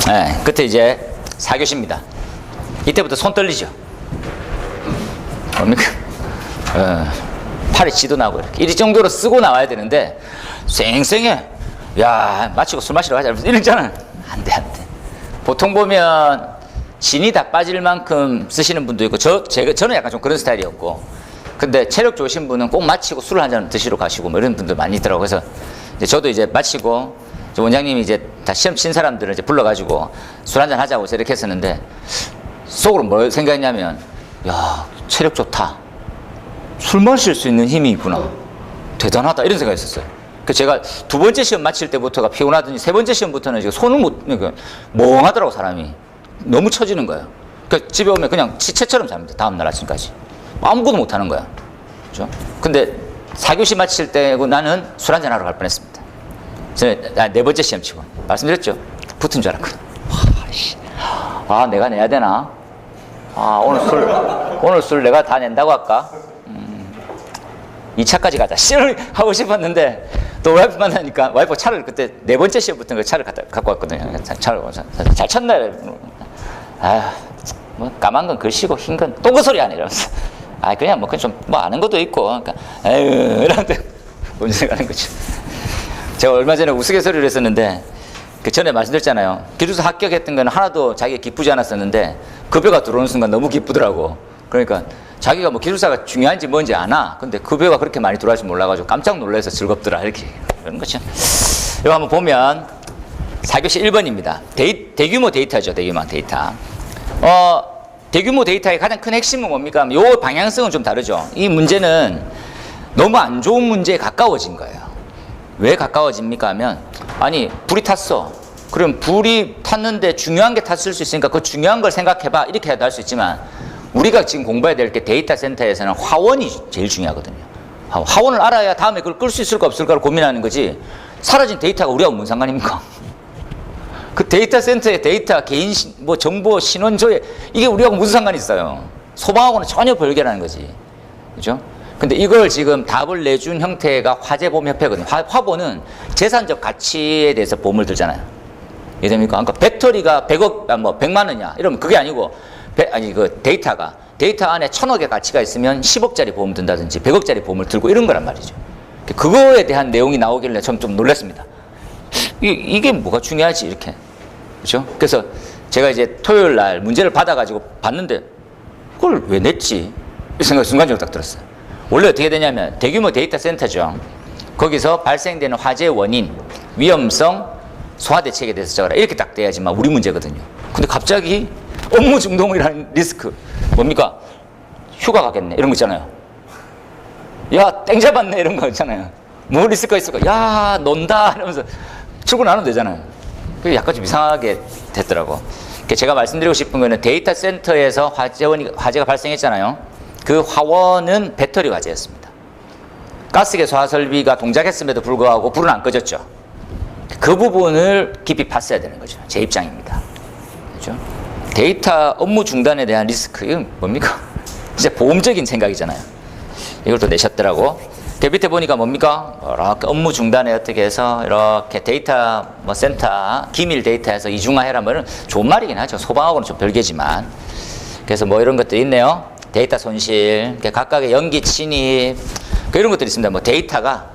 네, 끝에 이제 4교시입니다. 이때부터 손 떨리죠. 뭡니까? 팔에 지도 나고 이렇게. 이 정도로 쓰고 나와야 되는데 쌩쌩해. 야, 마치고 술 마시러 가자. 이러잖아. 안 돼, 안 돼. 보통 보면 진이 다 빠질 만큼 쓰시는 분도 있고, 저는 약간 좀 그런 스타일이었고, 근데 체력 좋으신 분은 꼭 마치고 술 한 잔 드시러 가시고 뭐 이런 분들 많이 있더라고요. 그래서 이제 저도 이제 마치고, 원장님이 이제 다 시험 친 사람들을 이제 불러가지고 술 한 잔 하자고 이렇게 했었는데, 속으로 뭘 생각했냐면, 야, 체력 좋다. 술 마실 수 있는 힘이 있구나. 대단하다. 이런 생각이 있었어요. 그래서 제가 두 번째 시험 마칠 때부터가 피곤하더니 세 번째 시험부터는 이제 손을 그러니까 멍하더라고, 사람이. 너무 처지는 거예요. 그러니까 집에 오면 그냥 시체처럼 잡니다. 다음날 아침까지. 아무것도 못 하는 거야. 그죠? 근데 4교시 마칠 때고 나는 술 한잔 하러 갈 뻔했습니다. 저는 네 번째 시험 치고. 말씀드렸죠? 붙은 줄 알았거든. 아, 내가 내야 되나? 아, 오늘 술 내가 다 낸다고 할까? 2차까지 가자. 시험을 하고 싶었는데, 또 와이프 만나니까, 와이프 차를 그때 네 번째 시험부터 그 차를 갖고 왔거든요. 차를 잘 쳤나? 아휴, 뭐, 까만 건 글씨고 흰 건 또 그 소리 안 해. 이러면서. 아, 그냥 뭐, 좀, 뭐, 아는 것도 있고. 그러니까, 에휴, 이러는데, 운전해 가는 거죠. 제가 얼마 전에 우스갯소리를 했었는데, 그 전에 말씀드렸잖아요. 기술사 합격했던 건 하나도 자기가 기쁘지 않았었는데, 급여가 들어오는 순간 너무 기쁘더라고. 그러니까, 자기가 뭐 기술사가 중요한지 뭔지 아나? 근데 급여가 그렇게 많이 들어갈 줄 몰라가지고 깜짝 놀라서 즐겁더라. 이렇게. 그런 거죠. 이거 한번 보면, 4교시 1번입니다. 대규모 데이터죠. 대규모 데이터. 대규모 데이터의 가장 큰 핵심은 뭡니까? 요 방향성은 좀 다르죠. 이 문제는 너무 안 좋은 문제에 가까워진 거예요. 왜 가까워집니까? 하면, 아니, 불이 탔어. 그럼 불이 탔는데 중요한 게 탔을 수 있으니까 그 중요한 걸 생각해봐. 이렇게 해도 할 수 있지만, 우리가 지금 공부해야 될 게 데이터 센터에서는 화원이 제일 중요하거든요. 화원을 알아야 다음에 그걸 끌 수 있을까 없을까를 고민하는 거지, 사라진 데이터가 우리하고 무슨 상관입니까? 그 데이터 센터의 데이터, 개인, 뭐 정보, 신원 조회, 이게 우리하고 무슨 상관이 있어요? 소방하고는 전혀 별개라는 거지. 그죠? 근데 이걸 지금 답을 내준 형태가 화재보험협회거든요. 화보는 재산적 가치에 대해서 보험을 들잖아요. 이해됩니까? 그러니까 배터리가 100억, 뭐 100만 원이야. 이러면 그게 아니고, 그 데이터 안에 1000억의 가치가 있으면 10억짜리 보험 든다든지 100억짜리 보험을 들고 이런 거란 말이죠. 그거에 대한 내용이 나오길래 좀 놀랐습니다. 이게 뭐가 중요하지, 이렇게. 그죠? 그래서 제가 이제 토요일 날 문제를 받아가지고 봤는데, 그걸 왜 냈지? 이 생각이 순간적으로 딱 들었어요. 원래 어떻게 되냐면, 대규모 데이터 센터죠. 거기서 발생되는 화재의 원인, 위험성, 소화대책에 대해서 적어라. 이렇게 딱 돼야지만 우리 문제거든요. 근데 갑자기 업무 중동이라는 리스크. 뭡니까? 휴가 가겠네. 이런 거 있잖아요. 야, 땡 잡았네. 이런 거 있잖아요. 뭐 리스크가 있을까? 야, 논다. 이러면서 출근 안 하면 되잖아요. 그게 약간 좀 이상하게 됐더라고. 제가 말씀드리고 싶은 거는 데이터 센터에서 화재가 발생했잖아요. 그 화원은 배터리 화재였습니다. 가스계 소화 설비가 동작했음에도 불구하고 불은 안 꺼졌죠. 그 부분을 깊이 봤어야 되는 거죠. 제 입장입니다. 그렇죠? 데이터 업무 중단에 대한 리스크, 이건 뭡니까? 진짜 보험적인 생각이잖아요. 이걸 또 내셨더라고. 그 밑에 보니까 뭡니까? 이렇게 업무 중단에 어떻게 해서 이렇게 데이터 뭐 센터, 기밀 데이터에서 이중화해라, 뭐 이런 좋은 말이긴 하죠. 소방하고는 좀 별개지만. 그래서 뭐 이런 것도 있네요. 데이터 손실, 각각의 연기 침입, 이런 것들이 있습니다. 뭐 데이터가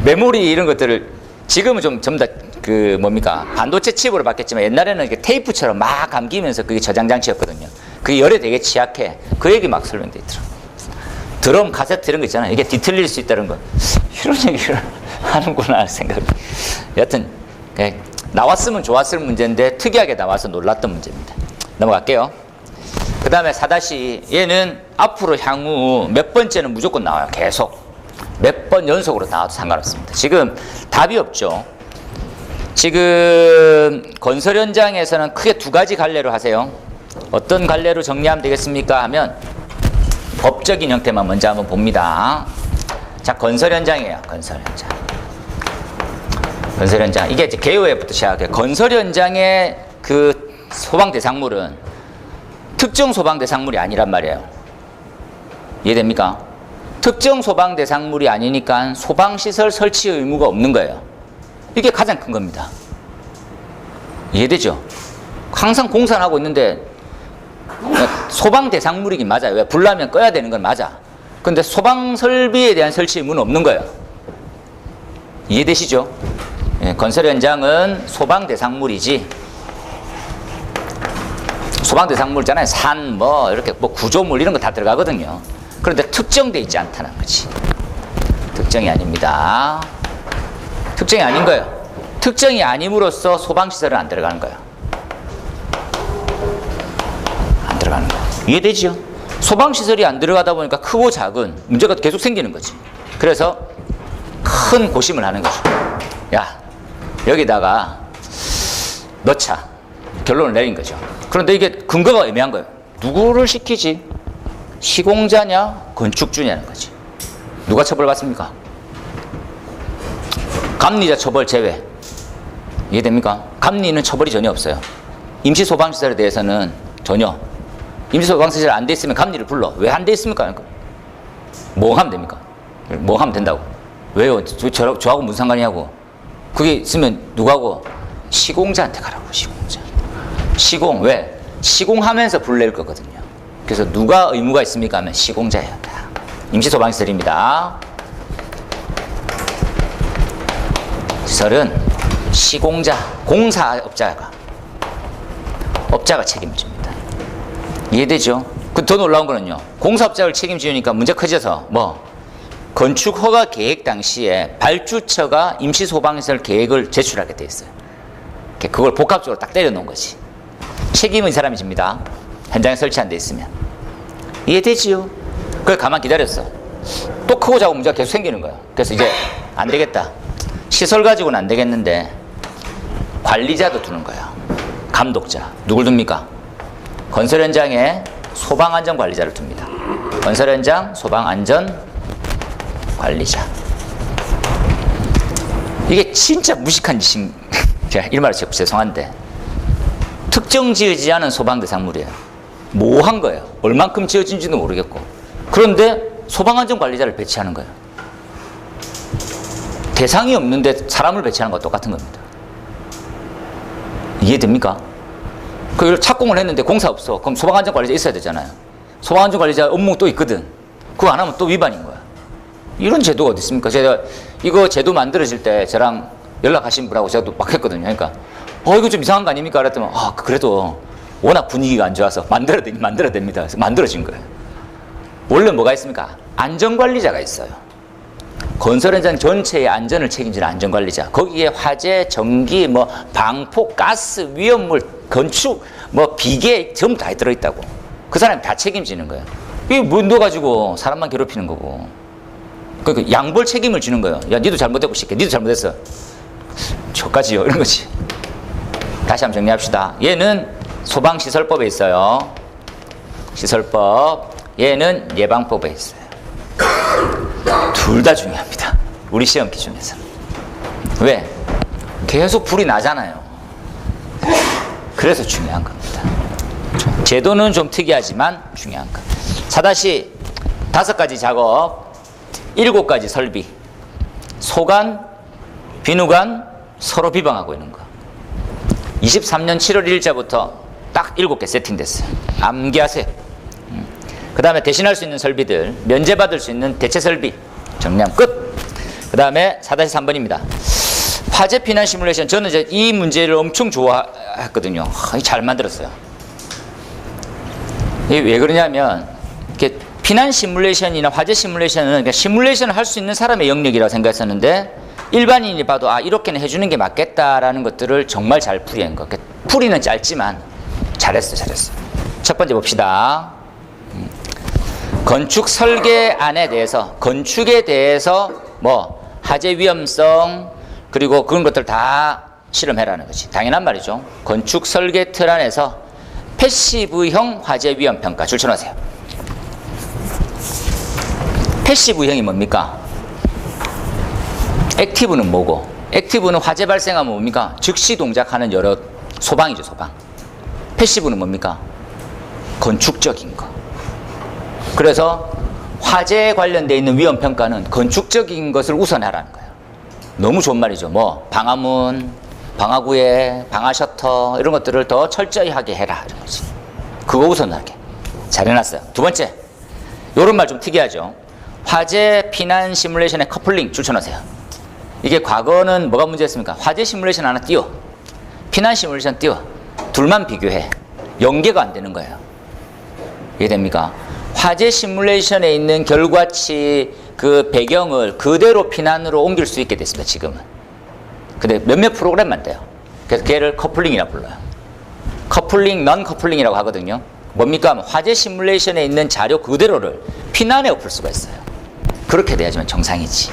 메모리 이런 것들을 지금은 좀 전부 다 그 뭡니까? 반도체 칩으로 바뀌었지만 옛날에는 이렇게 테이프처럼 막 감기면서 그게 저장 장치였거든요. 그게 열에 되게 취약해. 그 얘기 막 설명돼 있더라고요. 드럼, 카세트 이런 거 있잖아요. 이게 뒤틀릴 수 있다는 건 이런 얘기를 하는구나 생각이. 여하튼 나왔으면 좋았을 문제인데 특이하게 나와서 놀랐던 문제입니다. 넘어갈게요. 그 다음에 4- 얘는 앞으로 향후 몇 번째는 무조건 나와요. 계속. 몇 번 연속으로 나와도 상관없습니다. 지금 답이 없죠. 지금 건설 현장에서는 크게 두 가지 갈래로 하세요. 어떤 갈래로 정리하면 되겠습니까? 하면 법적인 형태만 먼저 한번 봅니다. 자, 건설 현장이에요. 건설 현장. 건설 현장. 이게 이제 개요에부터 시작해요. 건설 현장의 그 소방 대상물은 특정 소방 대상물이 아니란 말이에요. 이해됩니까? 특정 소방 대상물이 아니니까 소방시설 설치 의무가 없는 거예요. 이게 가장 큰 겁니다. 이해되죠? 항상 공사를 하고 있는데 소방 대상물이긴 맞아요. 왜? 불나면 꺼야 되는 건 맞아. 근데 소방 설비에 대한 설치 의무는 없는 거예요. 이해되시죠? 예, 건설 현장은 소방 대상물이지. 소방 대상물잖아요. 산, 뭐 이렇게 뭐 구조물 이런 거 다 들어가거든요. 그런데 특정돼 있지 않다는 거지. 특정이 아닙니다. 특정이 아닌 거예요. 특정이 아님으로써 소방시설은 안 들어가는 거예요. 안 들어가는 거예요. 이해되죠? 소방시설이 안 들어가다 보니까 크고 작은 문제가 계속 생기는 거지. 그래서 큰 고심을 하는 거죠. 야, 여기다가 넣자. 결론을 내린 거죠. 그런데 이게 근거가 애매한 거예요. 누구를 시키지? 시공자냐? 건축주냐는 거지. 누가 처벌받습니까? 감리자 처벌 제외. 이해됩니까? 감리는 처벌이 전혀 없어요. 임시소방시설에 대해서는 전혀. 임시소방시설 안 돼 있으면 감리를 불러. 왜 안 돼 있습니까? 뭐 하면 됩니까? 뭐 하면 된다고. 왜요? 저하고 무슨 상관이냐고. 그게 있으면 누구하고? 시공자한테 가라고. 시공자. 시공. 왜? 시공하면서 불낼 거거든요. 그래서 누가 의무가 있습니까? 하면 시공자예요. 임시소방시설입니다. 시설은 시공자, 공사업자가 책임을 집니다. 이해되죠? 그 더 놀라운 거는요. 공사업자를 책임지니까 문제 커져서 뭐 건축 허가 계획 당시에 발주처가 임시소방시설 계획을 제출하게 돼 있어요. 그걸 복합적으로 딱 때려 놓은 거지. 책임은 이 사람이 집니다. 현장에 설치 안 돼 있으면. 이해되지요? 그걸 가만 기다렸어. 또 크고 작은 문제가 계속 생기는 거야. 그래서 이제 안 되겠다. 시설 가지고는 안 되겠는데 관리자도 두는 거야. 감독자. 누굴 둡니까? 건설 현장에 소방안전관리자를 둡니다. 건설 현장 소방안전관리자. 이게 진짜 무식한 짓인, 제가 이런 말을 제가 죄송한데 특정 지어지지 않은 소방 대상물이에요. 모호한 거예요. 얼만큼 지어진지도 모르겠고. 그런데 소방안전관리자를 배치하는 거예요. 대상이 없는데 사람을 배치하는 것과 똑같은 겁니다. 이해됩니까? 그걸 착공을 했는데 공사 없어. 그럼 소방안전관리자 있어야 되잖아요. 소방안전관리자 업무 또 있거든. 그거 안 하면 또 위반인 거야. 이런 제도가 어디 있습니까? 제가 이거 제도 만들어질 때 저랑 연락하신 분하고 제가 또 막 했거든요. 그러니까 이거 좀 이상한 거 아닙니까? 그랬더니 그래도 워낙 분위기가 안 좋아서 만들어야 됩니다. 그래서 만들어진 거예요. 원래 뭐가 있습니까? 안전관리자가 있어요. 건설 현장 전체의 안전을 책임지는 안전관리자. 거기에 화재, 전기, 뭐 방폭, 가스, 위험물, 건축, 뭐 비계 전부 다 들어있다고. 그 사람이 다 책임지는 거예요. 이게 뭐 넣어가지고 사람만 괴롭히는 거고. 그러니까 양벌 책임을 지는 거예요. 야, 니도 잘못했고 시켜. 니도 잘못했어. 저까지요. 이런 거지. 다시 한번 정리합시다. 얘는 소방시설법에 있어요. 시설법. 얘는 예방법에 있어요. 둘 다 중요합니다. 우리 시험 기준에서. 왜? 계속 불이 나잖아요. 그래서 중요한 겁니다. 제도는 좀 특이하지만 중요한 것. 4-5가지 작업, 7가지 설비, 소관, 비누관 서로 비방하고 있는 거. 23년 7월 1일자부터 딱 7개 세팅됐어요. 암기하세요. 그 다음에 대신할 수 있는 설비들, 면제받을 수 있는 대체 설비 정리하면 끝. 그 다음에 4-3번입니다. 화재 피난 시뮬레이션. 저는 이제 이 문제를 엄청 좋아했거든요. 잘 만들었어요. 이게 왜 그러냐면 이렇게 피난 시뮬레이션이나 화재 시뮬레이션은 그러니까 시뮬레이션을 할 수 있는 사람의 영역이라고 생각했었는데 일반인이 봐도 이렇게는 해주는 게 맞겠다라는 것들을 정말 잘 풀이한 거. 풀이는 짧지만 잘했어. 첫 번째 봅시다. 건축 설계안에 대해서, 건축에 대해서 뭐 화재 위험성 그리고 그런 것들 다 실험해라는 거지. 당연한 말이죠. 건축 설계 틀 안에서 패시브형 화재 위험 평가 줄쳐놓으세요. 패시브형이 뭡니까? 액티브는 뭐고? 액티브는 화재 발생하면 뭡니까? 즉시 동작하는 여러 소방이죠, 소방. 패시브는 뭡니까? 건축적인 거. 그래서 화재에 관련되어 있는 위험 평가는 건축적인 것을 우선하라는 거예요. 너무 좋은 말이죠. 뭐 방화문, 방화구에 방화 셔터 이런 것들을 더 철저히 하게 해라 이런 거지. 그거 우선하게 잘 해놨어요. 두 번째, 요런 말 좀 특이하죠. 화재 피난 시뮬레이션의 커플링 줄쳐놓으세요. 이게 과거는 뭐가 문제였습니까? 화재 시뮬레이션 하나 띄워, 피난 시뮬레이션 띄워, 둘만 비교해. 연계가 안 되는 거예요. 이해됩니까? 화재 시뮬레이션에 있는 결과치 그 배경을 그대로 피난으로 옮길 수 있게 됐습니다. 지금은. 근데 몇몇 프로그램만 돼요. 그래서 걔를 커플링이라고 불러요. 커플링, 넌 커플링이라고 하거든요. 뭡니까? 화재 시뮬레이션에 있는 자료 그대로를 피난에 엎을 수가 있어요. 그렇게 돼야지만 정상이지.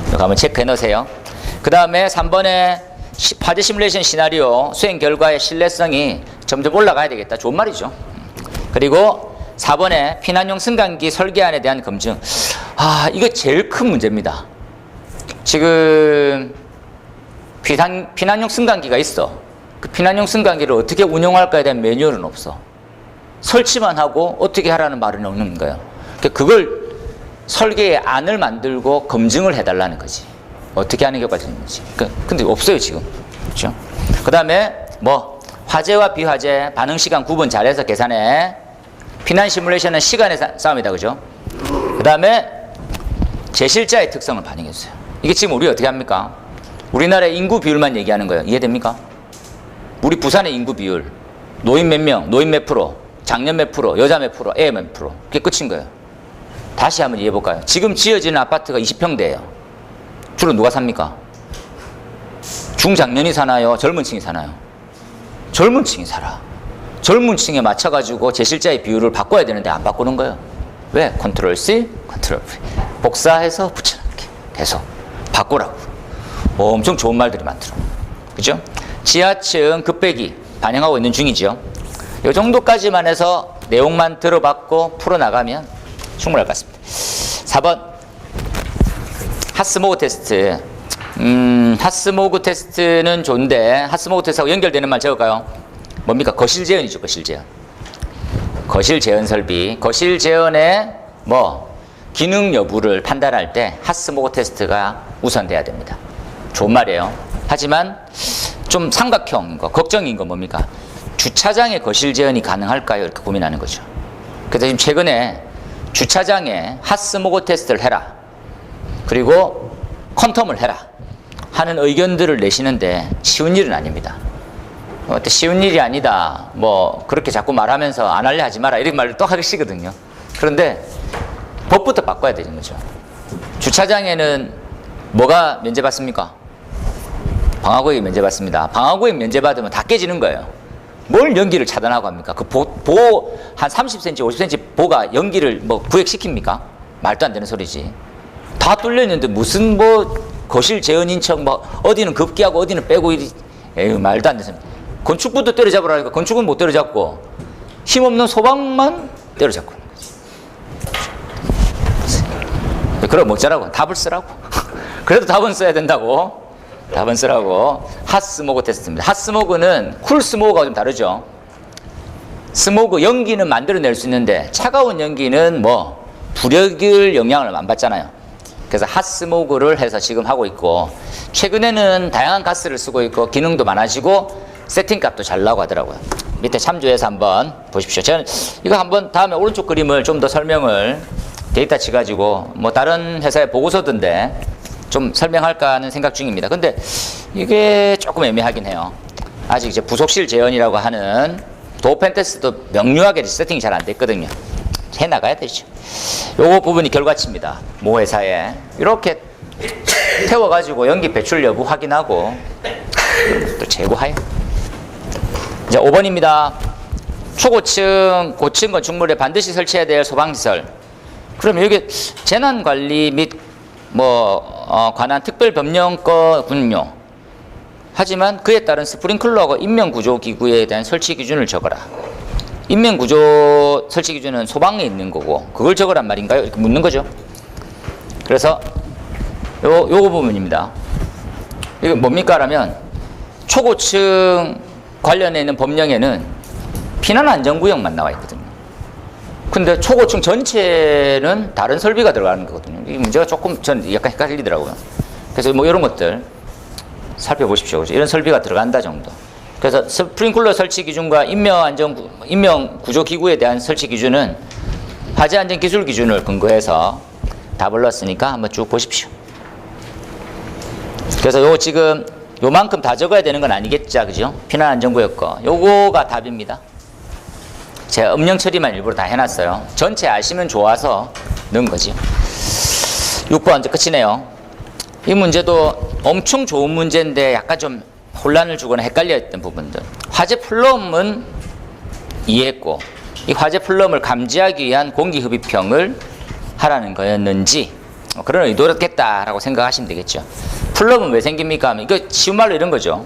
이거 한번 체크해 놓으세요. 그 다음에 3번에 화재 시뮬레이션 시나리오 수행 결과의 신뢰성이 점점 올라가야 되겠다. 좋은 말이죠. 그리고 4번에 피난용 승강기 설계안에 대한 검증. 아, 이거 제일 큰 문제입니다. 지금 피난용 승강기가 있어. 그 피난용 승강기를 어떻게 운영할까에 대한 매뉴얼은 없어. 설치만 하고 어떻게 하라는 말은 없는 거예요. 그걸 설계의 안을 만들고 검증을 해달라는 거지. 어떻게 하는 경우가 있는지. 근데 없어요 지금. 그렇죠? 그 다음에 뭐 화재와 비화재 반응 시간 구분 잘해서 계산해. 피난 시뮬레이션은 시간의 싸움이다, 그죠? 그 다음에 제실자의 특성을 반영해 주세요. 이게 지금 우리 어떻게 합니까? 우리나라의 인구 비율만 얘기하는 거예요. 이해됩니까? 우리 부산의 인구 비율, 노인 몇 명, 노인 몇 프로, 장년 몇 프로, 여자 몇 프로, 애 몇 프로. 그게 끝인 거예요. 다시 한번 이해해 볼까요? 지금 지어지는 아파트가 20평대예요. 주로 누가 삽니까? 중장년이 사나요? 젊은 층이 사나요? 젊은 층이 살아. 젊은 층에 맞춰가지고 제실자의 비율을 바꿔야 되는데 안 바꾸는 거예요. 왜? 컨트롤 C, 컨트롤 V. 복사해서 붙여넣기. 계속 바꾸라고. 엄청 좋은 말들이 많더라고요. 그죠? 지하층 급배기 반영하고 있는 중이죠. 이 정도까지만 해서 내용만 들어봤고 풀어나가면 충분할 것 같습니다. 4번 하스모그 테스트. 하스모그 테스트는 좋은데 하스모그 테스트하고 연결되는 말 적을까요? 뭡니까? 거실 재현이죠. 거실 재현. 거실 재현 설비. 거실 재현의 뭐 기능 여부를 판단할 때 하스모그 테스트가 우선돼야 됩니다. 좋은 말이에요. 하지만 좀 삼각형인 거, 걱정인 건 뭡니까? 주차장에 거실 재현이 가능할까요? 이렇게 고민하는 거죠. 그래서 지금 최근에 주차장에 하스모그 테스트를 해라. 그리고 컨텀을 해라. 하는 의견들을 내시는데 쉬운 일은 아닙니다. 쉬운 일이 아니다. 뭐 그렇게 자꾸 말하면서 안 할래 하지 마라. 이런 말을 또 하시거든요. 그런데 법부터 바꿔야 되는 거죠. 주차장에는 뭐가 면제받습니까? 방화구역이 면제받습니다. 방화구역 면제받으면 다 깨지는 거예요. 뭘 연기를 차단하고 합니까? 그 보 한 30cm, 50cm 보가 연기를 뭐 구획시킵니까? 말도 안 되는 소리지. 다 뚫려 있는데 무슨 뭐 거실 재현인 척 뭐 어디는 급기하고 어디는 빼고 에휴, 말도 안 되는. 건축부도 때려잡으라니까 건축은 못 때려잡고 힘없는 소방만 때려잡고 있는 거지. 그럼 못 자라고 답을 쓰라고. 그래도 답은 써야 된다고. 답은 쓰라고. 핫스모그 테스트입니다. 핫스모그는 쿨스모그가 좀 다르죠. 스모그 연기는 만들어낼 수 있는데 차가운 연기는 뭐 불역일 영향을 안 받잖아요. 그래서 핫스모그를 해서 지금 하고 있고 최근에는 다양한 가스를 쓰고 있고 기능도 많아지고 세팅값도 잘 나오고 하더라고요. 밑에 참조해서 한번 보십시오. 저는 이거 한번 다음에 오른쪽 그림을 좀 더 설명을 데이터 치가지고 뭐 다른 회사의 보고서던데 좀 설명할까 하는 생각 중입니다. 근데 이게 조금 애매하긴 해요. 아직 이제 부속실 재현이라고 하는 도어팬 테스트도 명료하게 세팅이 잘 안 됐거든요. 해나가야 되죠. 요거 부분이 결과치입니다. 모 회사에 이렇게 태워가지고 연기 배출 여부 확인하고 또 재고하여. 이제 5번입니다. 초고층, 고층 건축물에 반드시 설치해야 될 소방시설. 그러면 여기 재난관리 및 관한 특별법령권군요. 하지만 그에 따른 스프링클러하고 인명구조기구에 대한 설치 기준을 적어라. 인명구조 설치 기준은 소방에 있는 거고 그걸 적으란 말인가요? 이렇게 묻는 거죠. 그래서 요거 부분입니다. 이거 뭡니까? 라면 초고층 관련해 있는 법령에는 피난안전구역만 나와 있거든요. 근데 초고층 전체는 다른 설비가 들어가는 거거든요. 이 문제가 조금 전 약간 헷갈리더라고요. 그래서 뭐 이런 것들 살펴보십시오. 그죠? 이런 설비가 들어간다 정도. 그래서 스프링클러 설치 기준과 인명 구조 기구에 대한 설치 기준은 화재 안전 기술 기준을 근거해서 다 불렀으니까 한번 쭉 보십시오. 그래서 요거 지금 요만큼 다 적어야 되는 건 아니겠죠, 그죠? 피난 안전구역 거. 요거가 답입니다. 제가 음영 처리만 일부러 다 해놨어요. 전체 아시면 좋아서 넣은 거지. 6번 이제 끝이네요. 이 문제도 엄청 좋은 문제인데 약간 좀 혼란을 주거나 헷갈려 했던 부분들. 화재 플럼은 이해했고, 이 화재 플럼을 감지하기 위한 공기흡입형을 하라는 거였는지 그런 의도였겠다라고 생각하시면 되겠죠. 플럼은 왜 생깁니까 하면 이거 쉬운 말로 이런 거죠.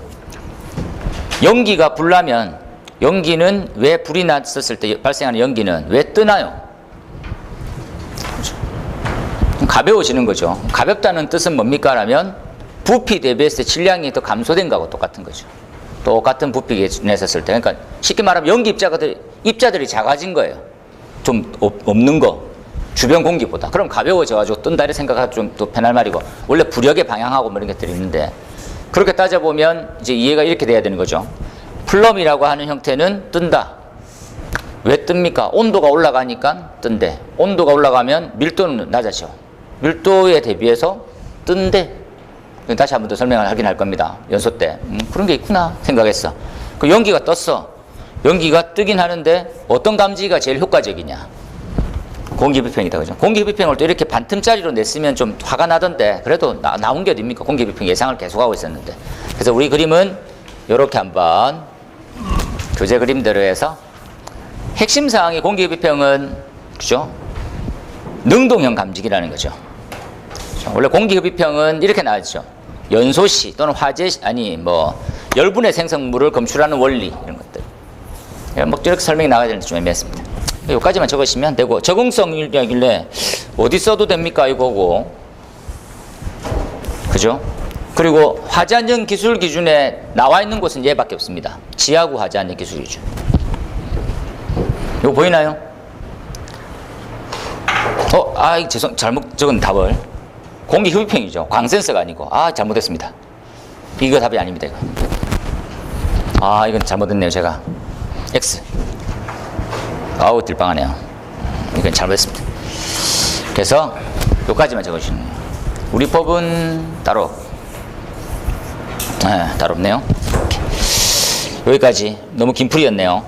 연기가 불나면 연기는 왜 불이 났었을 때 발생하는 연기는 왜 뜨나요? 가벼워지는 거죠. 가볍다는 뜻은 뭡니까 하면 부피 대비했을 때 질량이 더 감소된 거하고 똑같은 거죠. 똑같은 부피가 냈었을 때. 그러니까 쉽게 말하면 연기 입자들이 작아진 거예요. 좀 없는 거. 주변 공기보다. 그럼 가벼워져가지고 뜬다 이렇게 생각하면 좀 더 편할 말이고, 원래 부력에 방향하고 뭐 이런 것들이 있는데, 그렇게 따져보면 이제 이해가 이렇게 돼야 되는 거죠. 플럼이라고 하는 형태는 뜬다. 왜 뜹니까? 온도가 올라가니까 뜬대. 온도가 올라가면 밀도는 낮아져. 밀도에 대비해서 뜬대. 다시 한 번 더 설명을 하긴 할 겁니다. 연소 때. 그런 게 있구나 생각했어. 그 연기가 떴어. 연기가 뜨긴 하는데 어떤 감지가 제일 효과적이냐? 공기흡입형이다, 그죠? 공기흡입형을 또 이렇게 반틈짜리로 냈으면 좀 화가 나던데, 그래도 나온 게 어딥니까? 공기흡입형 예상을 계속하고 있었는데. 그래서 우리 그림은 이렇게 한번 교재 그림대로 해서 핵심 사항이 공기흡입형은, 그죠? 능동형 감지기라는 거죠. 원래 공기흡입형은 이렇게 나왔죠. 연소시 또는 화재시, 열분해 생성물을 검출하는 원리, 이런 것들. 뭐 이렇게 설명이 나가야 되는데 좀 애매했습니다. 여기까지만 적으시면 되고, 적응성이라길래 어디 써도 됩니까 이거고, 그죠? 그리고 화재안전 기술 기준에 나와 있는 곳은 얘밖에 없습니다. 지하구 화재안전 기술 기준. 이거 보이나요? 잘못 적은 답을. 공기흡입형이죠. 광센서가 아니고. 잘못했습니다. 이거 답이 아닙니다, 이거. 이건 잘못했네요, 제가. X. 딜빵하네요. 이건 잘못했습니다. 그래서 여기까지만 적어주시면 돼요. 우리 법은 따로 없네요. 여기까지. 너무 긴 풀이였네요.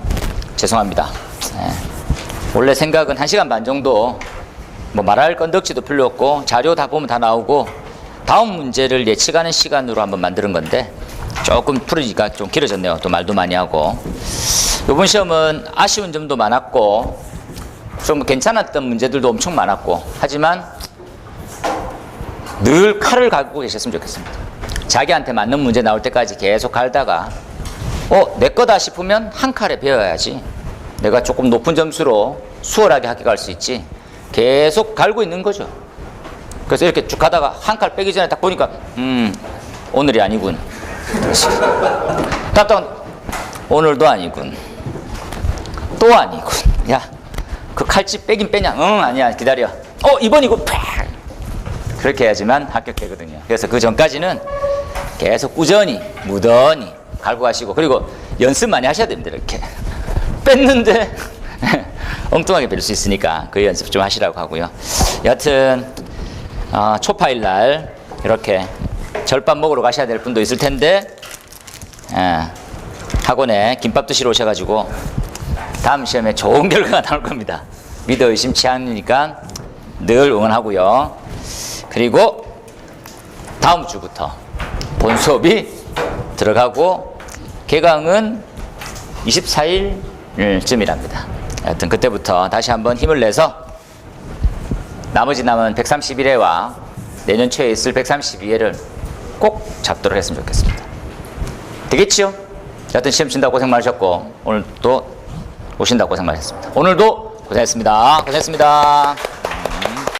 죄송합니다. 원래 생각은 1시간 반 정도 뭐 말할 건덕지도 필요 없고 자료 다 보면 다 나오고 다음 문제를 예측하는 시간으로 한번 만드는 건데 조금 풀이가 좀 길어졌네요. 또 말도 많이 하고. 이번 시험은 아쉬운 점도 많았고 좀 괜찮았던 문제들도 엄청 많았고, 하지만 늘 칼을 갖고 계셨으면 좋겠습니다. 자기한테 맞는 문제 나올 때까지 계속 갈다가 내 거다 싶으면 한 칼에 배워야지 내가 조금 높은 점수로 수월하게 합격할 수 있지, 계속 갈고 있는 거죠. 그래서 이렇게 쭉 가다가 한 칼 빼기 전에 딱 보니까 오늘이 아니군. 답답한 오늘도 아니군. 또 아니군. 야, 그 칼집 빼긴 빼냐? 아니야, 기다려. 이번이고 팍! 그렇게 해야지만 합격되거든요. 그래서 그 전까지는 계속 꾸준히 무던히 갈고 가시고, 그리고 연습 많이 하셔야 됩니다. 이렇게 뺐는데 엉뚱하게 뺄 수 있으니까 그 연습 좀 하시라고 하고요. 여하튼 초파일 날 이렇게 절밥 먹으러 가셔야 될 분도 있을 텐데 학원에 김밥 드시러 오셔가지고 다음 시험에 좋은 결과가 나올 겁니다. 믿어 의심치 않으니까 늘 응원하고요. 그리고 다음 주부터 본 수업이 들어가고 개강은 24일쯤이랍니다. 하여튼 그때부터 다시 한번 힘을 내서 나머지 남은 131회와 내년 초에 있을 132회를 꼭 잡도록 했으면 좋겠습니다. 되겠지요? 여하튼 시험 친다고 고생 많으셨고 오늘 또 오신다고 고생 많으셨습니다. 오늘도 고생했습니다. 고생했습니다.